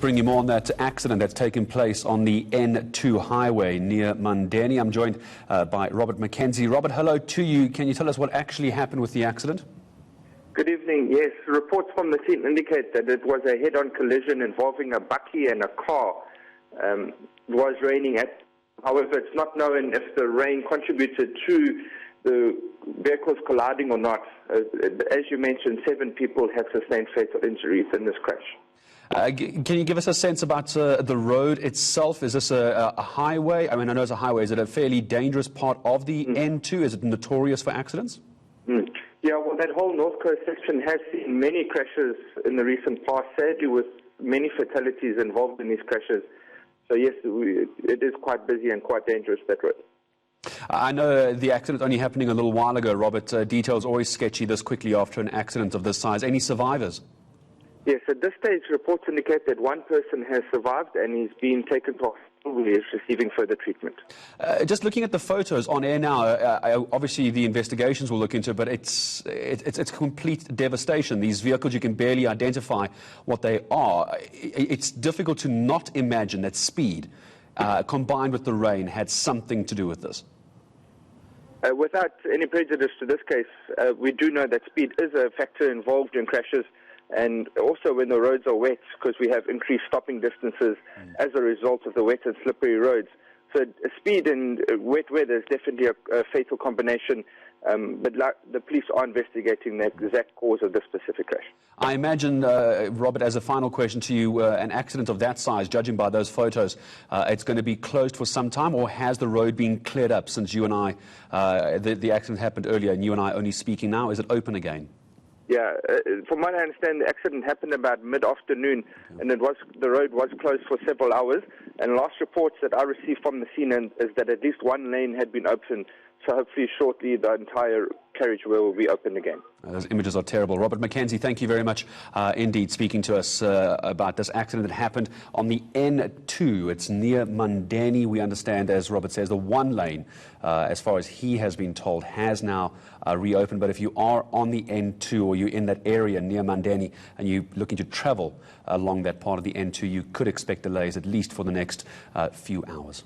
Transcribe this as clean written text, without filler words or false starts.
Bring you more on that accident that's taken place on the N2 highway near Mandeni. I'm joined by Robert Mackenzie. Robert, hello to you. Can you tell us what actually happened with the accident? Good evening. Yes, reports from the scene indicate that it was a head-on collision involving a bakkie and a car. It was raining. However, it's not known if the rain contributed to the vehicles colliding or not. As you mentioned, 7 people have sustained fatal injuries in this crash. Can you give us a sense about the road itself? Is this a highway? I mean, I know it's a highway. Is it a fairly dangerous part of the N2? Is it notorious for accidents? Yeah, well, that whole North Coast section has seen many crashes in the recent past, sadly with many fatalities involved in these crashes. So yes, it is quite busy and quite dangerous, that road. I know the accident only happening a little while ago, Robert. Details always sketchy this quickly after an accident of this size. Any survivors? Yes, at this stage, reports indicate that one person has survived and he's been taken to hospital where he's receiving further treatment. Just looking at the photos on air now, obviously the investigations will look into it, but it's complete devastation. These vehicles, you can barely identify what they are. It's difficult to not imagine that speed, combined with the rain, had something to do with this. Without any prejudice to this case, we do know that speed is a factor involved in crashes. And also when the roads are wet, because we have increased stopping distances as a result of the wet and slippery roads. So speed and wet weather is definitely a fatal combination, but the police are investigating the exact cause of this specific crash. I imagine, Robert, as a final question to you, an accident of that size, judging by those photos, it's going to be closed for some time, or has the road been cleared up since you and I, the accident happened earlier and you and I only speaking now? Is it open again? Yeah, from what I understand, the accident happened about mid-afternoon, and the road was closed for several hours. And last reports that I received from the scene is that at least one lane had been opened. So hopefully shortly the entire carriageway will be opened again. Those images are terrible. Robert Mackenzie, thank you very much indeed, speaking to us about this accident that happened on the N2. It's near Mandeni. We understand, as Robert says, the one lane, as far as he has been told, has now reopened. But if you are on the N2 or you're in that area near Mandeni and you're looking to travel along that part of the N2, you could expect delays at least for the next few hours.